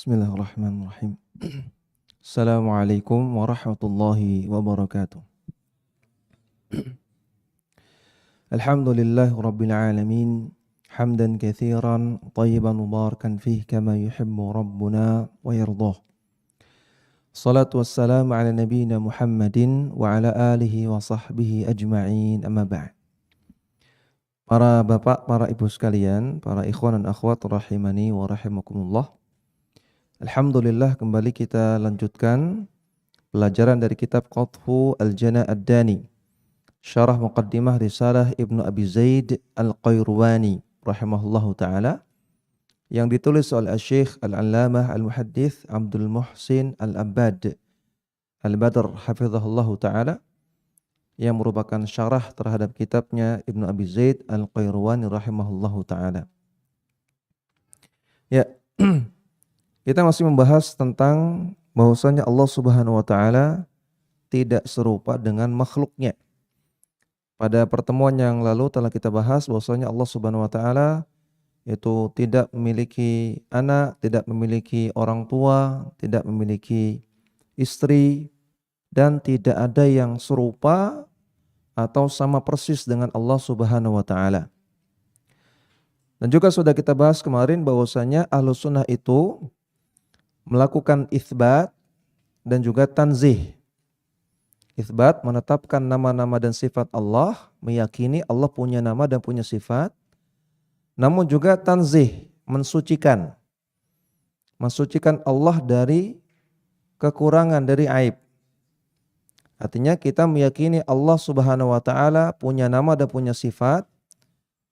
Bismillahirrahmanirrahim. Assalamualaikum warahmatullahi wabarakatuh. Alhamdulillahi rabbil alamin. Hamdan katsiran tayyiban mubarakan fihi kama yuhibbu rabbuna wa yardah. Salatu wassalamu ala nabiyyina Muhammadin wa ala alihi wa sahbihi ajma'in, amma ba'd. Para bapak, para ibu sekalian, para ikhwan dan akhwat rahimani wa rahimakumullah. Alhamdulillah, kembali kita lanjutkan pelajaran dari kitab Qatfu Al-Jana Ad-Dani, syarah muqaddimah risalah Ibnu Abi Zaid Al-Qayrawani rahimahullahu ta'ala, yang ditulis oleh Syekh Al-Allamah Al-Muhaddits Abdul Muhsin Al-Abbad Al-Badr hafizahullahu ta'ala, yang merupakan syarah terhadap kitabnya Ibnu Abi Zaid Al-Qayrawani rahimahullahu ta'ala. Ya, kita masih membahas tentang bahwasanya Allah Subhanahu wa taala tidak serupa dengan makhluknya. Pada pertemuan yang lalu telah kita bahas bahwasanya Allah Subhanahu wa taala itu tidak memiliki anak, tidak memiliki orang tua, tidak memiliki istri, dan tidak ada yang serupa atau sama persis dengan Allah Subhanahu wa taala. Dan juga sudah kita bahas kemarin bahwasanya Ahlus Sunnah itu melakukan itsbat dan juga tanzih. Itsbat menetapkan nama-nama dan sifat Allah, meyakini Allah punya nama dan punya sifat. Namun juga tanzih, mensucikan Allah dari kekurangan, dari aib. Artinya kita meyakini Allah Subhanahu wa taala punya nama dan punya sifat,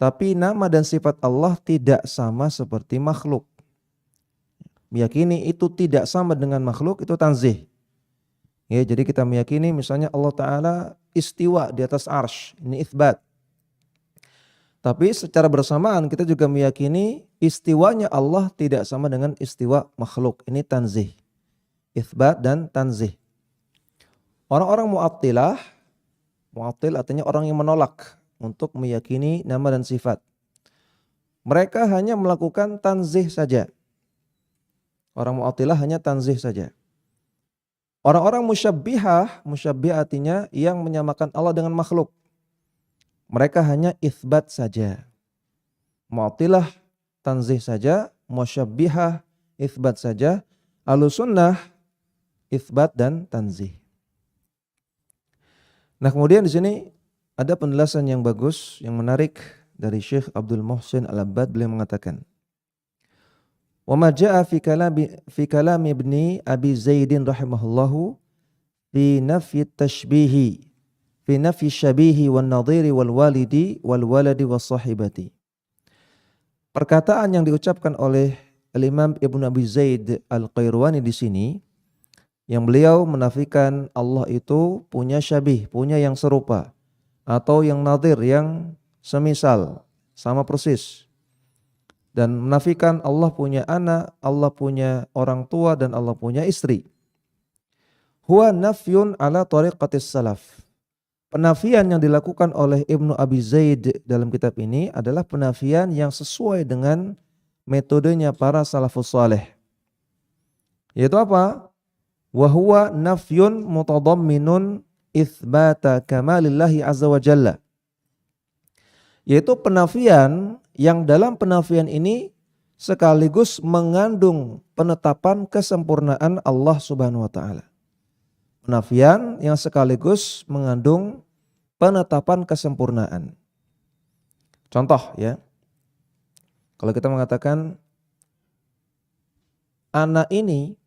tapi nama dan sifat Allah tidak sama seperti makhluk. Meyakini itu tidak sama dengan makhluk, itu tanzih. Ya, jadi kita meyakini misalnya Allah Ta'ala istiwa di atas arsy, ini itsbat. Tapi secara bersamaan kita juga meyakini istiwanya Allah tidak sama dengan istiwa makhluk, ini tanzih. Itsbat dan tanzih. Orang-orang Mu'attil artinya orang yang menolak untuk meyakini nama dan sifat. Mereka hanya melakukan tanzih saja. Orang Mu'attilah hanya tanzih saja. Orang-orang musyabbihah artinya yang menyamakan Allah dengan makhluk. Mereka hanya itsbat saja. Mu'attilah tanzih saja, musyabbihah itsbat saja, Ahlus Sunnah itsbat dan tanzih. Nah, kemudian di sini ada penjelasan yang bagus, yang menarik dari Syekh Abdul Muhsin Al-Abbad. Beliau mengatakan, wa ma jaa fi kalam Ibni Abi Zaidin rahimahullahu fi nafyi tashbihi fi nafyi syabihi wan nadhiri wal walidi wal waladi was sahibati. Perkataan yang diucapkan oleh Al-Imam Ibnu Abi Zaid Al-Qayrawani di sini, yang beliau menafikan Allah itu punya syabih, punya yang serupa, atau yang nadhir, yang semisal, sama persis. Dan menafikan Allah punya anak, Allah punya orang tua, dan Allah punya istri. Huwa nafyun ala tariqatis salaf. Penafian yang dilakukan oleh Ibnu Abi Zaid dalam kitab ini adalah penafian yang sesuai dengan metodenya para salafus saleh. Yaitu apa? Wa huwa nafyun mutadamminun itsbata kamalillahi azza wa jalla. Yaitu penafian yang dalam penafian ini sekaligus mengandung penetapan kesempurnaan Allah Subhanahu wa taala. Penafian yang sekaligus mengandung penetapan kesempurnaan. Contoh ya. Kalau kita mengatakan anak ini,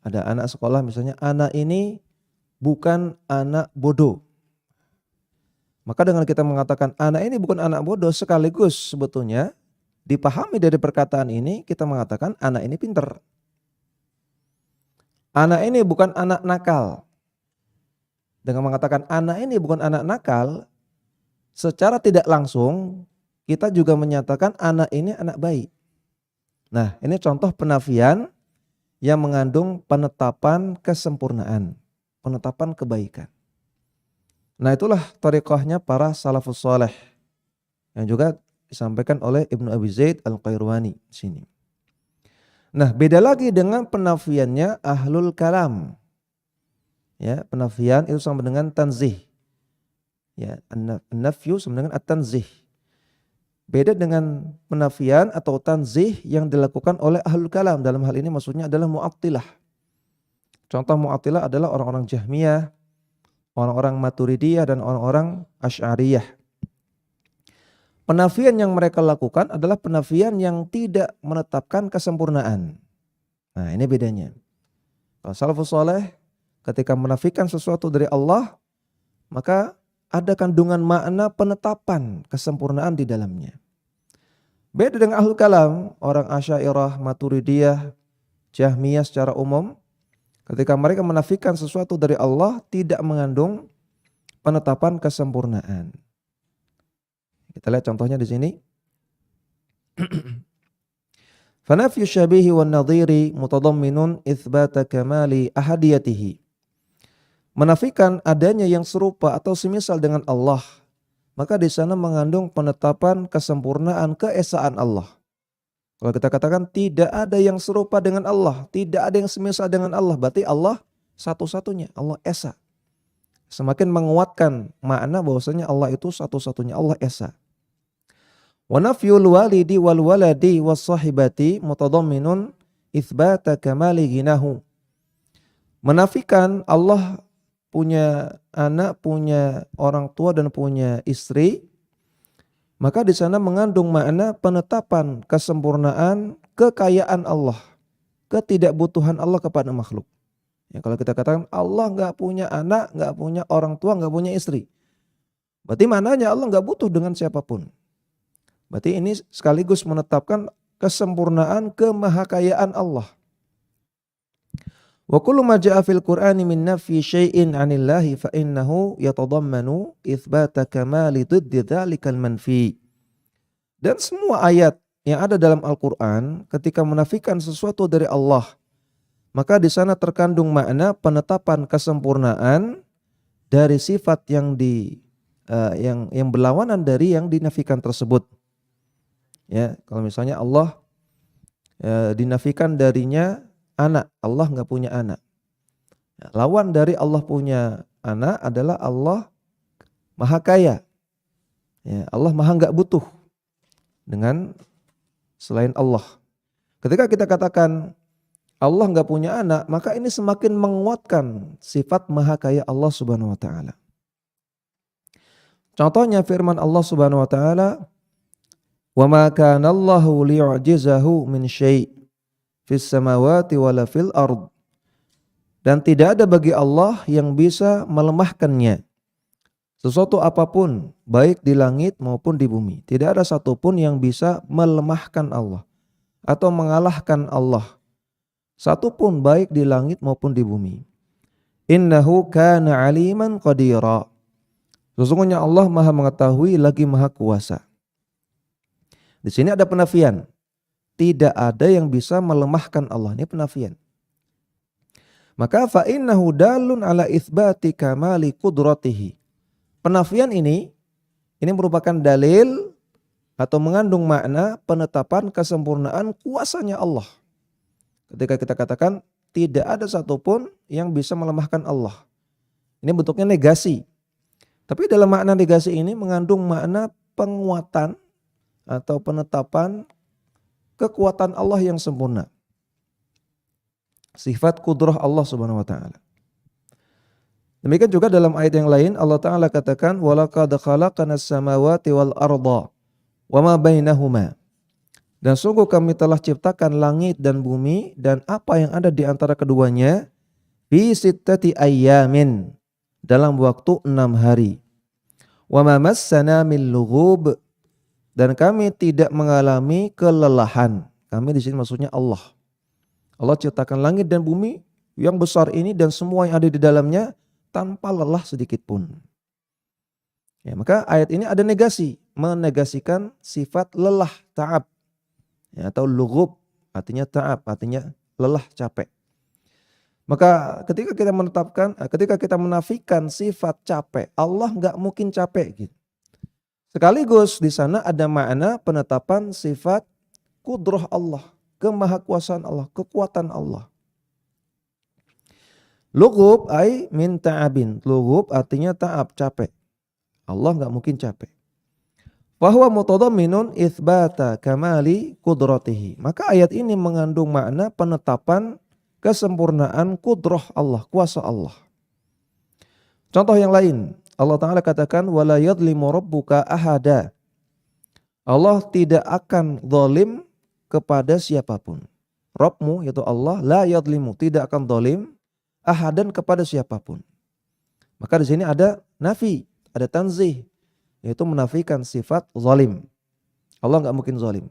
ada anak sekolah misalnya, anak ini bukan anak bodoh. Maka dengan kita mengatakan anak ini bukan anak bodoh, sekaligus sebetulnya dipahami dari perkataan ini kita mengatakan anak ini pintar. Anak ini bukan anak nakal. Dengan mengatakan anak ini bukan anak nakal, secara tidak langsung kita juga menyatakan anak ini anak baik. Nah, ini contoh penafian yang mengandung penetapan kesempurnaan, penetapan kebaikan. Nah, itulah thariqahnya para salafus saleh yang juga disampaikan oleh Ibnu Abi Zaid Al-Qayrawani di sini. Nah, beda lagi dengan penafiannya ahlul kalam. Ya, penafian itu sama dengan tanzih. Ya, an-nafyu sama dengan at-tanzih. Beda dengan penafian atau tanzih yang dilakukan oleh ahlul kalam. Dalam hal ini maksudnya adalah mu'attilah. Contoh mu'attilah adalah orang-orang Jahmiyah, orang-orang Maturidiyah dan orang-orang Asy'ariyah. Penafian yang mereka lakukan adalah penafian yang tidak menetapkan kesempurnaan. Nah, ini bedanya. Kalau salafus saleh ketika menafikan sesuatu dari Allah, maka ada kandungan makna penetapan kesempurnaan di dalamnya. Beda dengan ahlul kalam, orang Asy'ariyah, Maturidiyah, Jahmiyah secara umum, ketika mereka menafikan sesuatu dari Allah tidak mengandung penetapan kesempurnaan. Kita lihat contohnya di sini. Fanafyu syabihi wan nadhiri mutadamminun itsbata kamali ahadiyatihi. Menafikan adanya yang serupa atau semisal dengan Allah, maka di sana mengandung penetapan kesempurnaan keesaan Allah. Kalau kita katakan tidak ada yang serupa dengan Allah, tidak ada yang semisal dengan Allah, berarti Allah satu-satunya, Allah esa. Semakin menguatkan makna bahwasanya Allah itu satu-satunya, Allah esa. Wa nafyul walidi wal waladi was sahibati mutadamminun itsbata kamali ghinahu. Menafikan Allah punya anak, punya orang tua dan punya istri, maka di sana mengandung makna penetapan kesempurnaan kekayaan Allah, ketidakbutuhan Allah kepada makhluk. Ya, kalau kita katakan Allah nggak punya anak, nggak punya orang tua, nggak punya istri, berarti maknanya Allah nggak butuh dengan siapapun. Berarti ini sekaligus menetapkan kesempurnaan kemahakayaan Allah. Wa kullu ma jaa fil Qur'ani min nafyi syai'in 'anillahi fa innahu yatadammanu itsbata kamali diddi dzalikal manfi. Dan semua ayat yang ada dalam Al-Qur'an ketika menafikan sesuatu dari Allah, maka di sana terkandung makna penetapan kesempurnaan dari sifat yang berlawanan dari yang dinafikan tersebut. Ya, kalau misalnya Allah dinafikan darinya anak, Allah nggak punya anak. Lawan dari Allah punya anak adalah Allah maha kaya. Ya, Allah maha nggak butuh dengan selain Allah. Ketika kita katakan Allah nggak punya anak, maka ini semakin menguatkan sifat maha kaya Allah Subhanahu wa taala. Contohnya firman Allah Subhanahu wa taala, "Wa ma kana Allahu liyu'jizahu min syai' fis samawati wala fil ard." Dan tidak ada bagi Allah yang bisa melemahkannya. Sesuatu apapun, baik di langit maupun di bumi. Tidak ada satupun yang bisa melemahkan Allah atau mengalahkan Allah. Satupun baik di langit maupun di bumi. Innahu kana aliman qadira. Sesungguhnya Allah maha mengetahui lagi maha kuasa. Di sini ada penafian. Tidak ada yang bisa melemahkan Allah. Ini penafian. Maka fa innahu dalun ala itsbati kamali qudratihi. Penafian ini merupakan dalil atau mengandung makna penetapan kesempurnaan kuasanya Allah. Ketika kita katakan tidak ada satupun yang bisa melemahkan Allah. Ini bentuknya negasi. Tapi dalam makna negasi ini mengandung makna penguatan atau penetapan kekuatan Allah yang sempurna. Sifat kudrah Allah Subhanahu wa taala. Demikian juga dalam ayat yang lain Allah taala katakan walaqad khalaqanas samawati wal arda wama bainahuma. Dan sungguh kami telah ciptakan langit dan bumi dan apa yang ada di antara keduanya fi sittati ayyamin, dalam waktu 6 hari. Wa ma massana min lughub, dan kami tidak mengalami kelelahan. Kami di sini maksudnya Allah. Allah ciptakan langit dan bumi yang besar ini dan semua yang ada di dalamnya tanpa lelah sedikit pun. Ya, maka ayat ini ada negasi, menegasikan sifat lelah, ta'ab. Ya, atau lughub, artinya ta'ab, artinya lelah, capek. Maka ketika kita menafikan sifat capek, Allah nggak mungkin capek gitu. Sekaligus di sana ada makna penetapan sifat kudrah Allah, kemahakuasaan Allah, kekuatan Allah. Lughub ay min ta'abin. Lughub artinya ta'ab, capek. Allah nggak mungkin capek. Fahuwa mutadamminun itsbata kamali qudratihi. Maka ayat ini mengandung makna penetapan kesempurnaan kudrah Allah, kuasa Allah. Contoh yang lain, Allah Ta'ala katakan wala yadlimu rabbuka ahada. Allah tidak akan zalim kepada siapapun. Rabbmu yaitu Allah la yadlimu, tidak akan zalim ahadan kepada siapapun. Maka di sini ada nafi, ada tanzih, yaitu menafikan sifat zalim. Allah enggak mungkin zalim.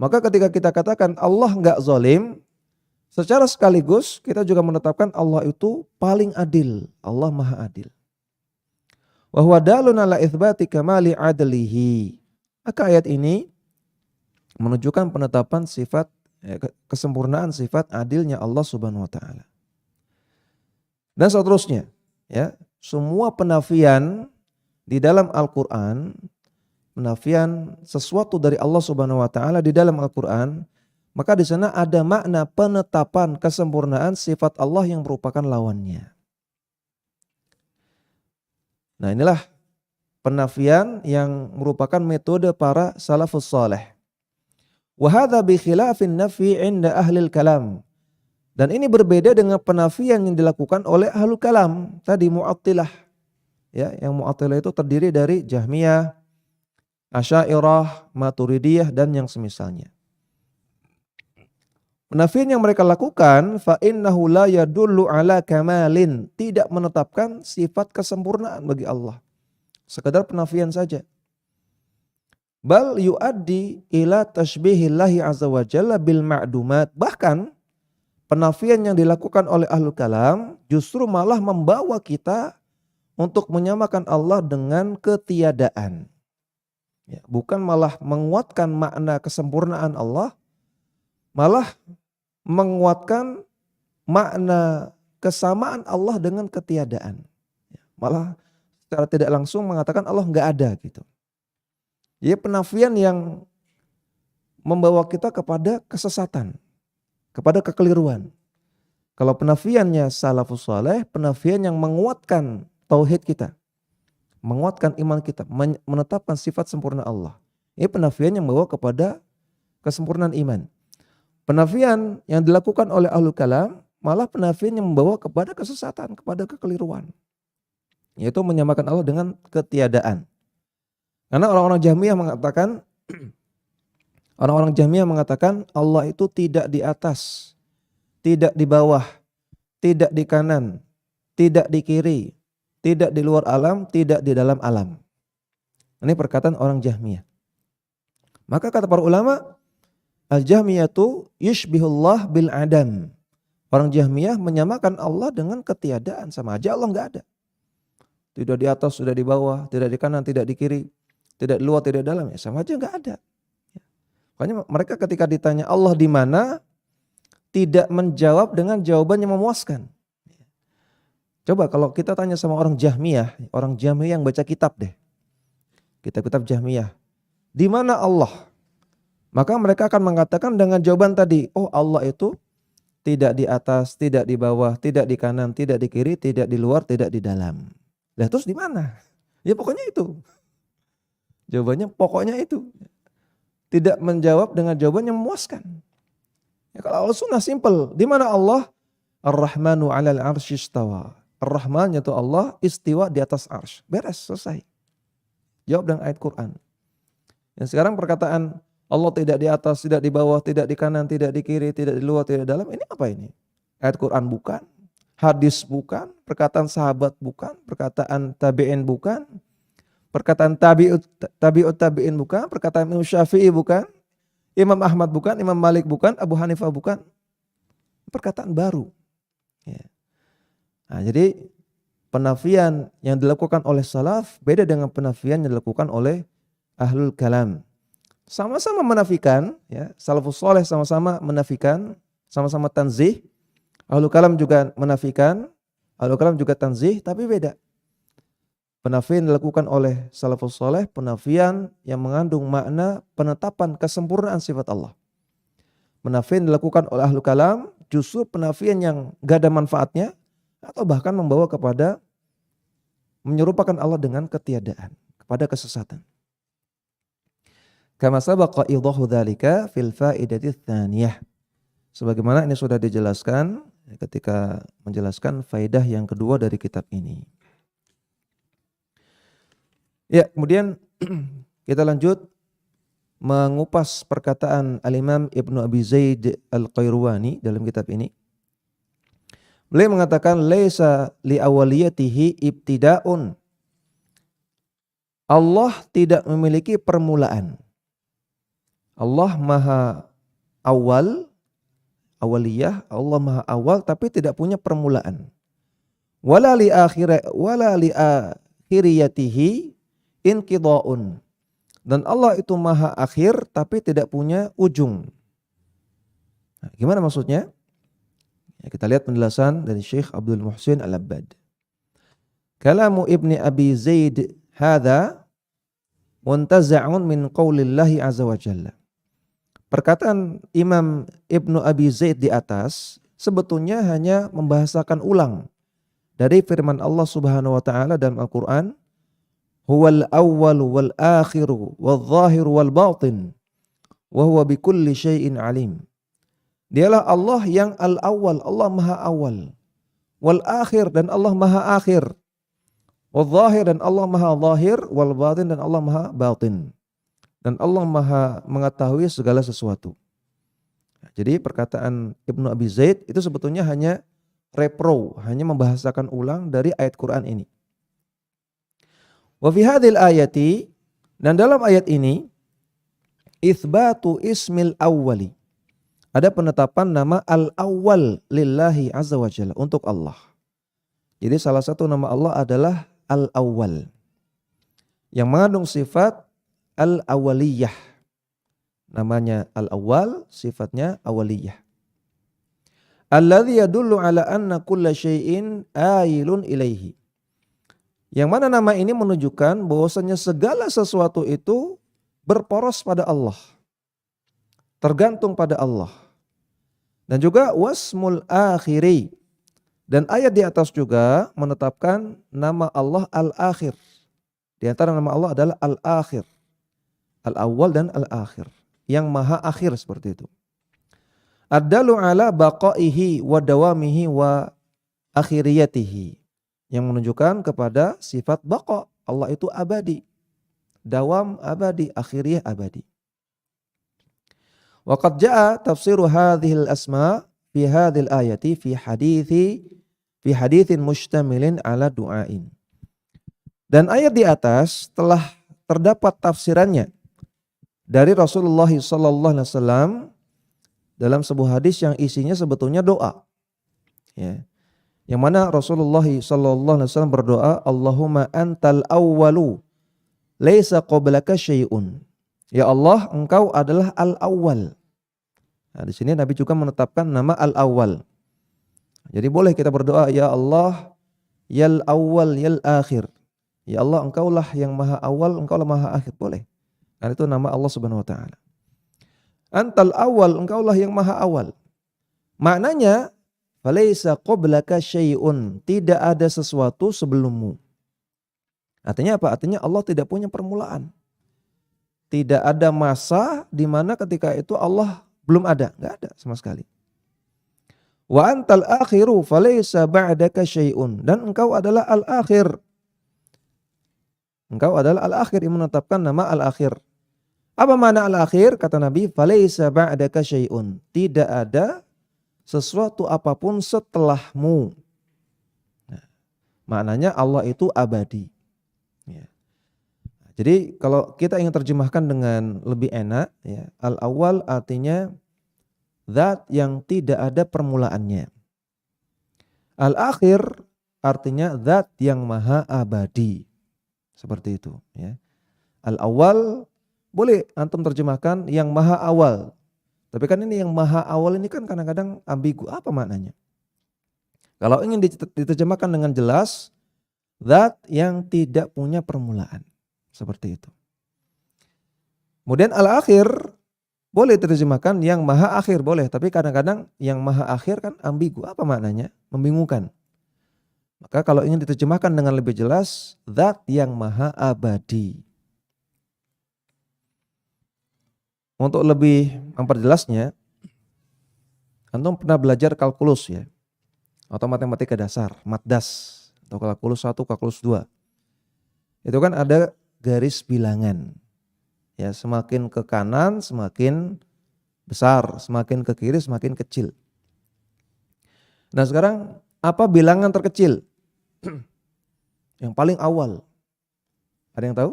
Maka ketika kita katakan Allah enggak zalim, secara sekaligus kita juga menetapkan Allah itu paling adil. Allah Maha Adil. Wa huwa dalun ala itsbati kamali adlihi. Maka ayat ini menunjukkan penetapan sifat kesempurnaan sifat adilnya Allah Subhanahu wa taala. Dan seterusnya, ya, semua penafian di dalam Al-Qur'an, penafian sesuatu dari Allah Subhanahu wa taala di dalam Al-Qur'an, maka di sana ada makna penetapan kesempurnaan sifat Allah yang merupakan lawannya. Nah, inilah penafian yang merupakan metode para salafus saleh. Wa hadza bi khilafin nafi 'inda ahlil kalam. Dan ini berbeda dengan penafian yang dilakukan oleh ahlul kalam, tadi Mu'attilah. Ya, yang Mu'attilah itu terdiri dari Jahmiyah, Asy'ariyah, Maturidiyah dan yang semisalnya. Penafian yang mereka lakukan fa innahu la yadullu ala kamalin, tidak menetapkan sifat kesempurnaan bagi Allah. Sekedar penafian saja. Bal yuaddi ila tashbihillahi azza wa jalla bil ma'dumat. Bahkan penafian yang dilakukan oleh ahlul kalam justru malah membawa kita untuk menyamakan Allah dengan ketiadaan. Ya, bukan malah menguatkan makna kesempurnaan Allah, malah menguatkan makna kesamaan Allah dengan ketiadaan. Malah secara tidak langsung mengatakan Allah nggak ada gitu. Jadi penafian yang membawa kita kepada kesesatan, kepada kekeliruan. Kalau penafiannya salafus saleh, penafian yang menguatkan tauhid kita, menguatkan iman kita, menetapkan sifat sempurna Allah. Ini penafian yang membawa kepada kesempurnaan iman. Penafian yang dilakukan oleh ahlul kalam malah penafian yang membawa kepada kesesatan, kepada kekeliruan. Yaitu menyamakan Allah dengan ketiadaan. Karena orang-orang Jahmiyah mengatakan Allah itu tidak di atas, tidak di bawah, tidak di kanan, tidak di kiri, tidak di luar alam, tidak di dalam alam. Ini perkataan orang Jahmiyah. Maka kata para ulama, Al-Jahmiyatu yushbihullah bil adam. Orang Jahmiyah menyamakan Allah dengan ketiadaan, sama aja Allah enggak ada. Tidak di atas, tidak di bawah, tidak di kanan, tidak di kiri, tidak di luar, tidak di dalam, ya sama aja enggak ada. Makanya mereka ketika ditanya Allah di mana, tidak menjawab dengan jawaban yang memuaskan. Coba kalau kita tanya sama orang Jahmiyah yang baca kitab deh. Kitab-kitab Jahmiyah. Di mana Allah? Maka mereka akan mengatakan dengan jawaban tadi, oh Allah itu tidak di atas, tidak di bawah, tidak di kanan, tidak di kiri, tidak di luar, tidak di dalam. Lah terus di mana? Ya pokoknya itu. Jawabannya pokoknya itu. Tidak menjawab dengan jawaban yang memuaskan. Ya, kalau Al-Sunnah simple, di mana Allah? Ar-Rahmanu 'alal 'arsy istawa. Ar-Rahman yaitu Allah istiwa di atas arsy. Beres, selesai. Jawab dengan ayat Quran. Yang sekarang perkataan Allah tidak di atas, tidak di bawah, tidak di kanan, tidak di kiri, tidak di luar, tidak di dalam. Ini apa ini? Ayat Quran bukan, hadis bukan, perkataan sahabat bukan, perkataan tabi'in bukan, perkataan tabi'ut tabi'in bukan, perkataan Imam Syafi'i bukan, Imam Ahmad bukan, Imam Malik bukan, Abu Hanifah bukan. Perkataan baru. Ya. Nah, jadi penafian yang dilakukan oleh salaf beda dengan penafian yang dilakukan oleh ahlul kalam. Sama-sama menafikan, ya, salafus saleh sama-sama menafikan, sama-sama tanzih. Ahlul kalam juga menafikan, ahlul kalam juga tanzih, tapi beda. Penafian dilakukan oleh salafus saleh, penafian yang mengandung makna penetapan kesempurnaan sifat Allah. penafian dilakukan oleh ahlu kalam justru penafian yang gak ada manfaatnya atau bahkan membawa kepada menyerupakan Allah dengan ketiadaan, kepada kesesatan. Kama sabaqa idahu dzalika fil faidati tsaniyah. Sebagaimana ini sudah dijelaskan ketika menjelaskan faedah yang kedua dari kitab ini. Ya, kemudian kita lanjut mengupas perkataan Al-Imam Ibnu Abi Zaid Al-Qayrawani dalam kitab ini. Beliau mengatakan laisa li awaliyatihi ibtida'un. Allah tidak memiliki permulaan. Allah maha awal, awaliyah, Allah maha awal tapi tidak punya permulaan. Wala li akhiriyatihi inqida'un. Dan Allah itu maha akhir tapi tidak punya ujung. Nah, gimana maksudnya? Ya, kita lihat penjelasan dari Syekh Abdul Muhsin Al-Abbad. Kalamu Ibni Abi Zaid hadza muntaza'un min qaulillahi azza wa jalla. Perkataan Imam Ibnu Abi Zaid di atas sebetulnya hanya membahasakan ulang dari firman Allah Subhanahu wa taala dalam Al-Qur'an, huwal awwal wal akhiru wal zahiru wal batin wa huwa bikulli syai'in alim. Dialah Allah yang al-awwal, Allah maha awal, wal akhir dan Allah maha akhir, wal zahir dan Allah maha zahir, wal batin dan Allah maha batin. Dan Allah maha mengetahui segala sesuatu. Jadi perkataan Ibnu Abi Zaid itu sebetulnya hanya repro, hanya membahasakan ulang dari ayat Quran ini. Wa fi hadhil ayati, dan dalam ayat ini itsbatu ismil awwali. Ada penetapan nama al-awwal lillahi azza wa jalla untuk Allah. Jadi salah satu nama Allah adalah al-awwal yang mengandung sifat al-awwaliyah. Namanya al-awwal, sifatnya awaliyah. Alladzi yadullu ala anna kulla syai'in ailun ilaihi. Yang mana nama ini menunjukkan bahwasanya segala sesuatu itu berporos pada Allah. Tergantung pada Allah. Dan juga wasmul akhiri. Dan ayat di atas juga menetapkan nama Allah al-akhir. Di antara nama Allah adalah al-akhir. Al-awwal dan al-akhir. Yang maha akhir seperti itu. Ad-dalu ala baqaihi wa dawamihi wa akhiriyatihi. Yang menunjukkan kepada sifat baqa. Allah itu abadi. Dawam abadi, akhiriyah abadi. Wa qad jaa tafsiru hadhil asma fi hadhil ayati fi hadithin mustamilin ala du'ain. Dan ayat di atas telah terdapat tafsirannya dari Rasulullah sallallahu alaihi wasallam dalam sebuah hadis yang isinya sebetulnya doa. Ya. Yang mana Rasulullah sallallahu alaihi wasallam berdoa, Allahumma antal awwalu laisa qablaka syai'un. Ya Allah, Engkau adalah al-awwal. Nah, di sini Nabi juga menetapkan nama al-awwal. Jadi boleh kita berdoa, ya Allah, yal awwal yal akhir. Ya Allah, Engkaulah yang maha awal, Engkaulah maha akhir. Boleh. Karena itu nama Allah Subhanahu wa taala. Antal awwal, Engkaulah yang maha awal. Maknanya, falaisa qablaka syai'un, tidak ada sesuatu sebelummu. Artinya apa? Artinya Allah tidak punya permulaan. Tidak ada masa di mana ketika itu Allah belum ada, enggak ada sama sekali. Wa antal akhiru falaysa ba'daka syai'un, dan engkau adalah al-akhir. Engkau adalah al-akhir, yang menetapkan nama al-akhir. Apa makna al-akhir? Kata Nabi, falaysa ba'daka syai'un, tidak ada sesuatu apapun setelahmu. Nah, maknanya Allah itu abadi. Ya. Jadi kalau kita ingin terjemahkan dengan lebih enak, ya, al-awwal artinya zat yang tidak ada permulaannya. Al-akhir artinya zat yang maha abadi. Seperti itu. Ya. Al-awwal boleh antum terjemahkan yang maha awal. Tapi kan ini yang maha awal ini kan kadang-kadang ambigu. Apa maknanya? Kalau ingin diterjemahkan dengan jelas, zat yang tidak punya permulaan. Seperti itu. Kemudian al-akhir Boleh diterjemahkan yang maha akhir, boleh. Tapi kadang-kadang yang maha akhir kan ambigu. Apa maknanya? Membingungkan. Maka kalau ingin diterjemahkan dengan lebih jelas, zat yang maha abadi. Untuk lebih memperjelasnya, antum pernah belajar kalkulus ya, atau matematika dasar, matdas, atau kalkulus 1, kalkulus 2. Itu kan ada garis bilangan. Ya, semakin ke kanan semakin besar, semakin ke kiri semakin kecil. Nah, sekarang apa bilangan terkecil? Yang paling awal. Ada yang tahu?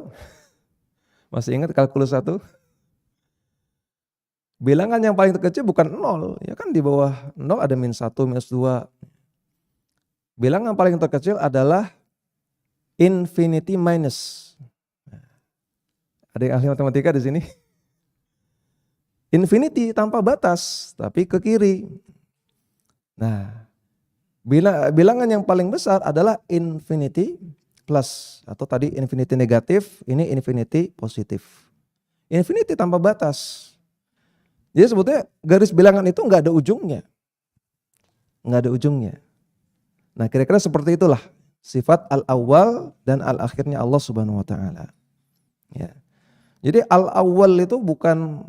Masih ingat kalkulus 1? Bilangan yang paling terkecil bukan 0, ya kan di bawah 0 ada -1, -2. Bilangan paling terkecil adalah infinity minus. Ada yang ahli matematika di sini? Infinity tanpa batas, tapi ke kiri. Nah, bilangan yang paling besar adalah infinity plus, atau tadi infinity negatif, ini infinity positif. Infinity tanpa batas. Jadi sebetulnya garis bilangan itu nggak ada ujungnya. Nggak ada ujungnya. Nah, kira-kira seperti itulah sifat al-awwal dan al-akhirnya Allah Subhanahu wa taala. Ya. Jadi al-awwal itu bukan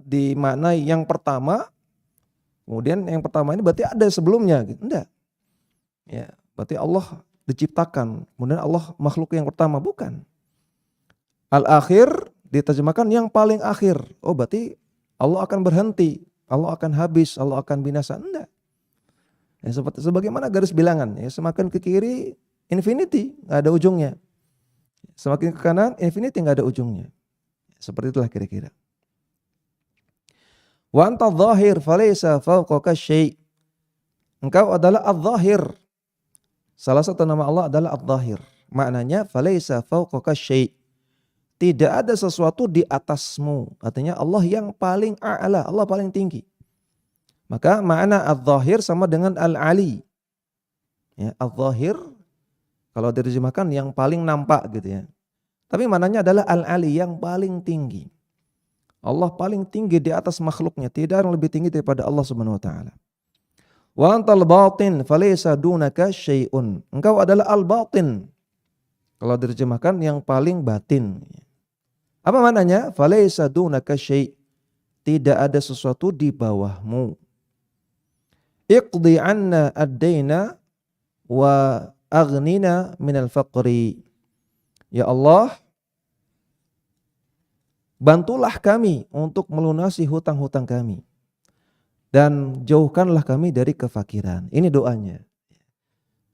dimaknai yang pertama, kemudian yang pertama ini berarti ada sebelumnya gitu. Enggak. Ya, berarti Allah diciptakan, kemudian Allah makhluk yang pertama, bukan. Al-akhir diterjemahkan yang paling akhir. Oh, berarti Allah akan berhenti, Allah akan habis, Allah akan binasa. Enggak. Ya, sebagaimana garis bilangan, ya, semakin ke kiri infinity, enggak ada ujungnya. Semakin ke kanan infinity enggak ada ujungnya. Seperti itulah kira-kira. Wa anta adh-dhahir falaysa fawqaka syai'. Engkau adalah adh-dhahir. Salah satu nama Allah adalah adh-dhahir. Maknanya falaysa fawqaka syai'. Tidak ada sesuatu di atasmu. Artinya Allah yang paling a'la, Allah paling tinggi. Maka makna adh-dhahir sama dengan al-ali. Ya, adh-dhahir kalau diterjemahkan yang paling nampak gitu ya. Tapi maknanya adalah al-ali, yang paling tinggi. Allah paling tinggi di atas makhluknya, tidak ada yang lebih tinggi daripada Allah Subhanahu wa taala. Wa antal batin falaysa dunaka syai'un. Engkau adalah al-batin. Kalau diterjemahkan yang paling batin. Apa maknanya? Falaysa dunaka syai'. Tidak ada sesuatu di bawahmu. Iqdi 'anna ad-daina wa aghnina minal faqri. Ya Allah, bantulah kami untuk melunasi hutang-hutang kami dan jauhkanlah kami dari kefakiran. Ini doanya.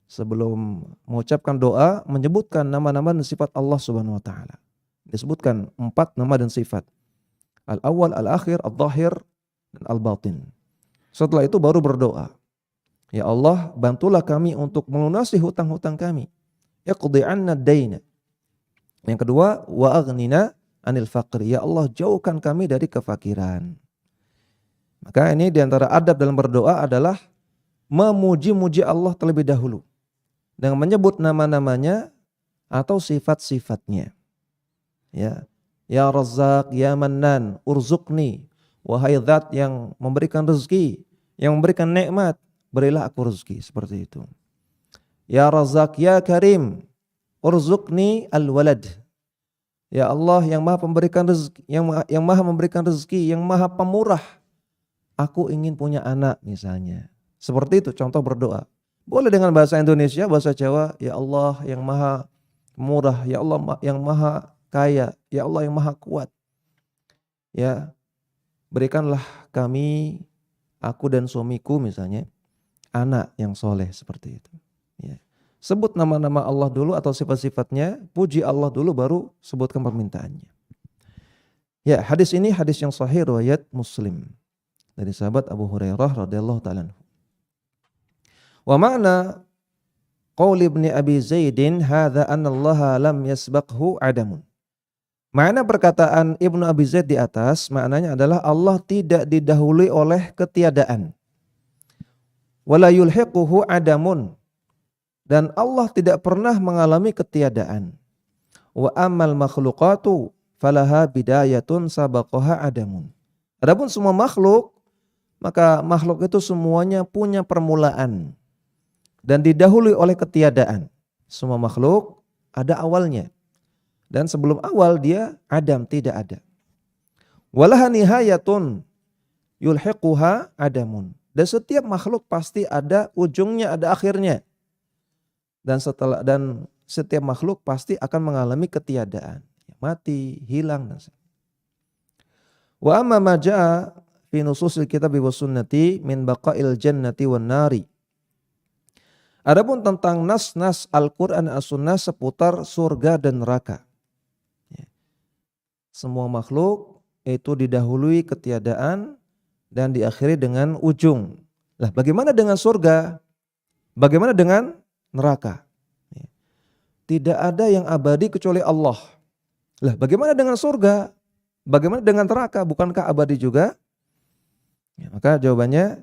Sebelum mengucapkan doa, menyebutkan nama-nama dan sifat Allah Subhanahu wa taala. Disebutkan 4 nama dan sifat. Al-awwal, al-akhir, al-zahir, dan al-batin. Setelah itu baru berdoa. Ya Allah, bantulah kami untuk melunasi hutang-hutang kami. Iqdi 'anna ad-daina. Yang kedua, wa aghnina 'anil faqri. Ya Allah, jauhkan kami dari kefakiran. Maka ini diantara adab dalam berdoa adalah memuji-muji Allah terlebih dahulu dengan menyebut nama-namanya atau sifat-sifatnya. Ya, ya Razzaq, ya Mannan, urzuqni. Wahai zat yang memberikan rezeki, yang memberikan nikmat, berilah aku rezeki, seperti itu. Ya Razzaq, ya Karim, urzuqni al-walad. Ya Allah yang maha memberikan rezeki, yang maha memberikan rezeki, yang maha pemurah, aku ingin punya anak misalnya. Seperti itu contoh berdoa. Boleh dengan bahasa Indonesia, bahasa Jawa, ya Allah yang maha murah, ya Allah yang maha kaya, ya Allah yang maha kuat. Ya, berikanlah kami, aku dan suamiku misalnya, anak yang soleh, seperti itu. Ya. Sebut nama-nama Allah dulu atau sifat-sifatnya, puji Allah dulu baru sebutkan permintaannya. Ya, hadis ini hadis yang sahih riwayat Muslim dari sahabat Abu Hurairah radhiyallahu taala anhu. Wa ma'na qaul Ibnu Abi Zaidin hadza anna Allah lam yasbaqhu adamun. Makna perkataan Ibnu Abi Zaid di atas maknanya adalah Allah tidak didahului oleh ketiadaan. Wala yulhiquhu adamun. Dan Allah tidak pernah mengalami ketiadaan. Wa amal makhluqatu falaha bidayatun sabaqaha adamun. Adapun semua makhluk, maka makhluk itu semuanya punya permulaan dan didahului oleh ketiadaan. Semua makhluk ada awalnya. Dan sebelum awal dia adam, tidak ada. Walaha nihayatun yulhiquha adamun. Dan setiap makhluk pasti ada ujungnya, ada akhirnya. Dan setiap makhluk pasti akan mengalami ketiadaan, mati, hilang dan sebagainya. Wa amma ma jaa fi nususil kitab wa sunnati min baqa'il jannati wan nari. Adapun tentang nas-nas Al-Qur'an as-sunnah seputar surga dan neraka. Semua makhluk itu didahului ketiadaan dan diakhiri dengan ujung. Lah bagaimana dengan surga? Bagaimana dengan neraka? Tidak ada yang abadi kecuali Allah. Lah bagaimana dengan surga? Bagaimana dengan neraka? Bukankah abadi juga? Ya, maka jawabannya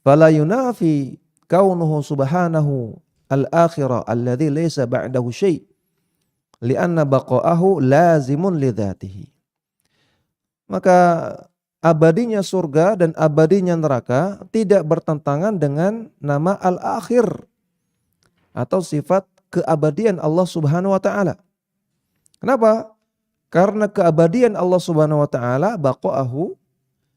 fala yunafi kaunuhu subhanahu al-akhirah alladzi laysa ba'dahu syai' li'anna baqa'ahu lazimun li dzatihi. Maka abadinya surga dan abadinya neraka tidak bertentangan dengan nama al-akhir atau sifat keabadian Allah Subhanahu wa taala. Kenapa? Karena keabadian Allah Subhanahu wa taala baqa'ahu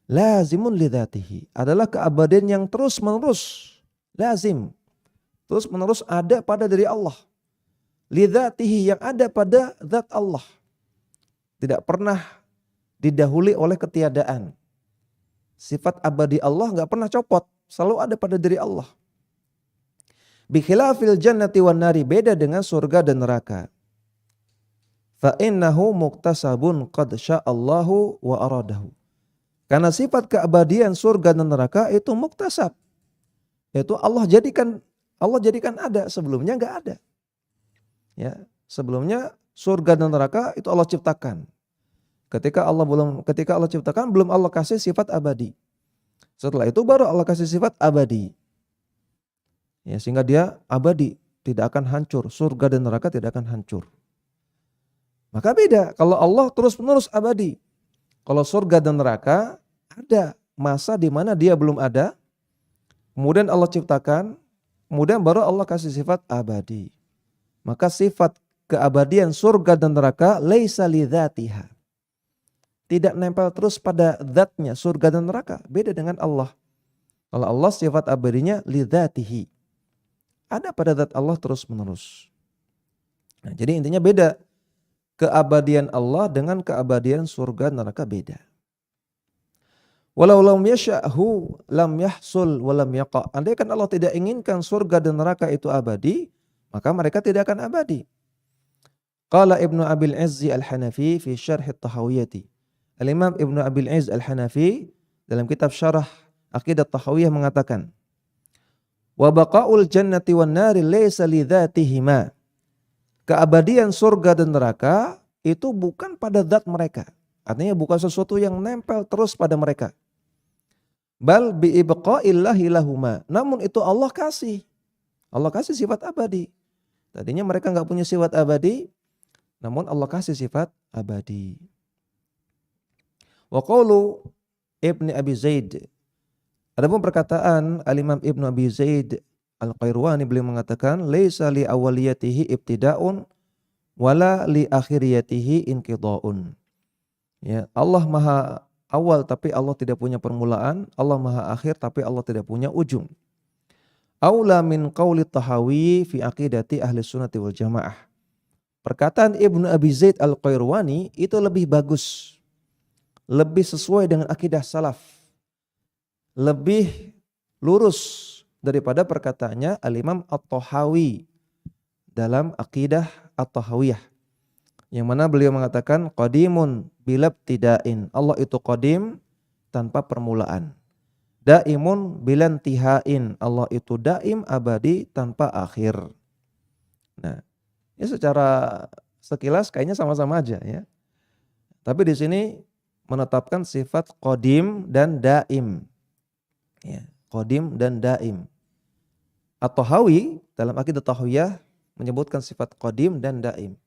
lazimun li dzatihi, adalah keabadian yang terus-menerus, lazim, terus-menerus ada pada diri Allah. Li dzatihi, yang ada pada zat Allah. Tidak pernah didahului oleh ketiadaan. Sifat abadi Allah enggak pernah copot, selalu ada pada diri Allah. Bi khilafil jannati wan nari, beda dengan surga dan neraka. Fa innahu muktasabun qad sya'allahu wa aradahu. Karena sifat keabadian surga dan neraka itu muktasab. Itu Allah jadikan ada, sebelumnya enggak ada. Ya, sebelumnya surga dan neraka itu Allah ciptakan. Ketika Allah ciptakan belum Allah kasih sifat abadi. Setelah itu baru Allah kasih sifat abadi. Ya, sehingga dia abadi, tidak akan hancur. Surga dan neraka tidak akan hancur. Maka beda, kalau Allah terus-menerus abadi. Kalau surga dan neraka ada masa di mana dia belum ada, kemudian Allah ciptakan, kemudian baru Allah kasih sifat abadi. Maka sifat keabadian surga dan neraka laisa li dzatiha. Tidak nempel terus pada zatnya surga dan neraka, beda dengan Allah. Kalau Allah sifat abadinya li dzatihi. Ada pada zat Allah terus-menerus. Nah, jadi intinya beda. Keabadian Allah dengan keabadian surga neraka beda. Walau lam yasha'hu lam yahsul wa lam yaqa'. Andai kan Allah tidak inginkan surga dan neraka itu abadi, maka mereka tidak akan abadi. Qala Ibnu Abil Izzi Al-Hanafi fi Syarh At-Tahawiyati. Al-Imam Ibnu Abil Izz Al-Hanafi dalam kitab Syarah Aqidah Tahawiyah mengatakan, wa baqa'ul jannati wan nari laysa li dzatihima. Keabadian surga dan neraka itu bukan pada zat mereka. Artinya bukan sesuatu yang nempel terus pada mereka. Bal bi ibqa'illahi lahuma. Namun itu Allah kasih. Allah kasih sifat abadi. Tadinya mereka enggak punya sifat abadi, namun Allah kasih sifat abadi. Wa qaulu Ibnu Abi Zaid. Adapun perkataan Al-Imam Ibnu Abi Zaid Al-Qairwani, beliau mengatakan laisa li awaliyatihi ibtida'un wala li akhiriyatihi inqida'un. Ya, Allah Maha awal tapi Allah tidak punya permulaan, Allah Maha akhir tapi Allah tidak punya ujung. Aula min qauli Tahawi fi aqidati ahli sunnati wal jamaah. Perkataan Ibnu Abi Zaid Al-Qairwani itu lebih bagus, lebih sesuai dengan akidah salaf, lebih lurus daripada perkataannya Al-Imam At-Tahawi dalam Aqidah At-Tahawiyah, yang mana beliau mengatakan qadimun bilabtidain. Allah itu qadim tanpa permulaan. Daimun bilantihain. Allah itu daim abadi tanpa akhir. Nah, ini secara sekilas kayaknya sama-sama aja ya. Tapi di sini menetapkan sifat qadim dan daim. Ya, qadim dan daim. At-Tahawi dalam Aqidah Tahawiyah menyebutkan sifat qadim dan daim.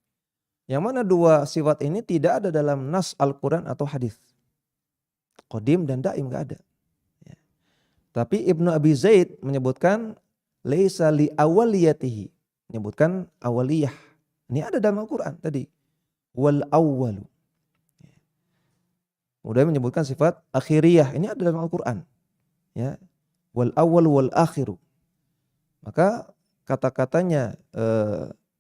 Yang mana dua sifat ini tidak ada dalam nas Al-Quran atau hadis. qadim dan daim, enggak ada. Ya. Tapi Ibnu Abi Zaid menyebutkan laisa li awaliyatihi, menyebutkan awaliyah. Ini ada dalam Al-Qur'an tadi. Wal awwalu. Kemudian menyebutkan sifat akhiriyah, ini ada dalam Al-Qur'an. Ya. Wal awwal wal akhiru. Maka kata-katanya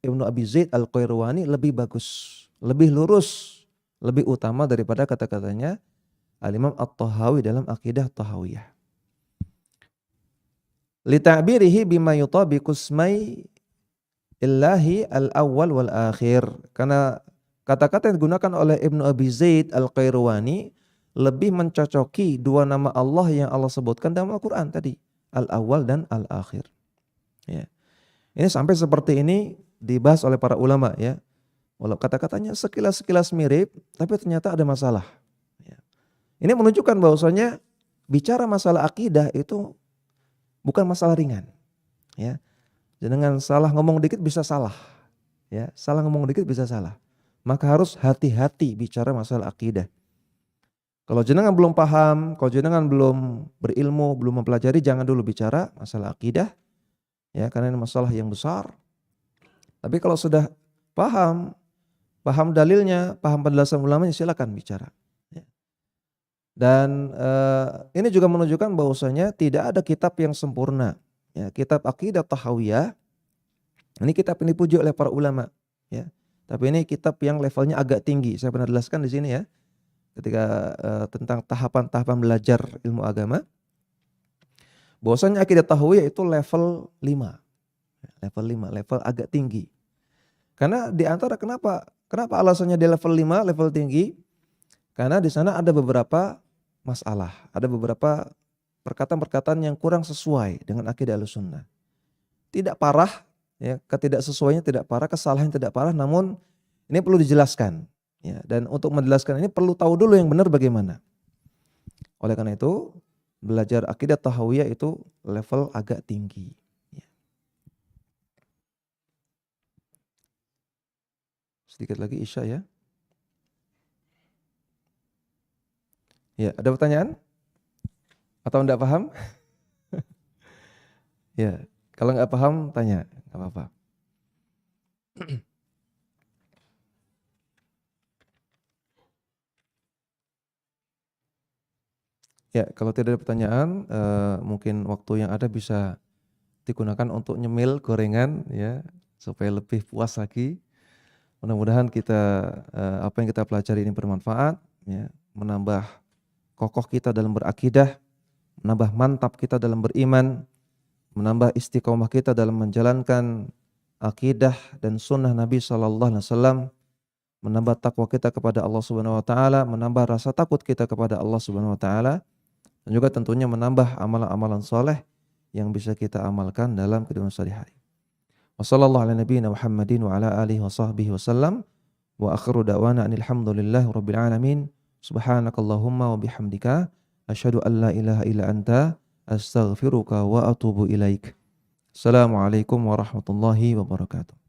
Ibnu Abi Zaid Al-Qayrawani lebih bagus, lebih lurus, lebih utama daripada kata-katanya Al-Imam At-Tahawi dalam Aqidah Tahawiyah. Li ta'birihi bima yutabiqu ismai illahi al-awwal wal akhir. Karena kata-kata yang digunakan oleh Ibnu Abi Zaid Al-Qayrawani lebih mencocoki dua nama Allah yang Allah sebutkan dalam Al-Qur'an tadi, Al-Awwal dan Al-Akhir. Ya. Ini sampai seperti ini dibahas oleh para ulama ya. Walau kata-katanya sekilas-sekilas mirip, tapi ternyata ada masalah. Ya. Ini menunjukkan bahwasanya bicara masalah akidah itu bukan masalah ringan. Ya. Dengan salah ngomong dikit bisa salah. Ya, salah ngomong dikit bisa salah. Maka harus hati-hati bicara masalah akidah. Kalau jenengan belum paham, kalau jenengan belum berilmu, belum mempelajari, jangan dulu bicara masalah akidah. Ya, karena ini masalah yang besar. Tapi kalau sudah paham dalilnya, paham penjelasan ulamanya, silakan bicara. Ya. Dan ini juga menunjukkan bahwasanya tidak ada kitab yang sempurna. Ya, kitab Aqidah Tahawiyah, ini kitab ini dipuji oleh para ulama. Ya. Tapi ini kitab yang levelnya agak tinggi. Saya pernah jelaskan di sini ya, ketika tentang tahapan-tahapan belajar ilmu agama. Bahwasanya Aqidah Tahawiyah itu level 5. Level agak tinggi. Karena di antara kenapa alasannya di level 5, level tinggi? Karena di sana ada beberapa masalah, ada beberapa perkataan-perkataan yang kurang sesuai dengan akidah Ahlussunnah. Tidak parah, ya, ketidaksesuaiannya tidak parah, kesalahan tidak parah, namun ini perlu dijelaskan. Ya, dan untuk menjelaskan ini perlu tahu dulu yang benar bagaimana. Oleh karena itu, belajar akidah Tahawiyah itu level agak tinggi. Ya. Sedikit lagi Isya ya. Ya, ada pertanyaan? Atau enggak paham? Ya, kalau enggak paham tanya, enggak apa-apa. Ya, kalau tidak ada pertanyaan, mungkin waktu yang ada bisa digunakan untuk nyemil gorengan ya, supaya lebih puas lagi. Mudah-mudahan kita apa yang kita pelajari ini bermanfaat ya, menambah kokoh kita dalam berakidah, menambah mantap kita dalam beriman, menambah istiqomah kita dalam menjalankan akidah dan sunnah Nabi SAW, menambah takwa kita kepada Allah Subhanahu Wa Taala, menambah rasa takut kita kepada Allah Subhanahu Wa Taala, dan juga tentunya menambah amalan-amalan soleh yang bisa kita amalkan dalam kehidupan sehari-hari. Wassallallahu ala nabiyyina Muhammadin wa ala alihi wa sahbihi wasallam, wa akhiru da'wana alhamdulillahi rabbil alamin. Subhanakallahumma wa bihamdika asyhadu an la ilaha illa anta astaghfiruka wa atubu ilaik. Assalamualaikum warahmatullahi wabarakatuh.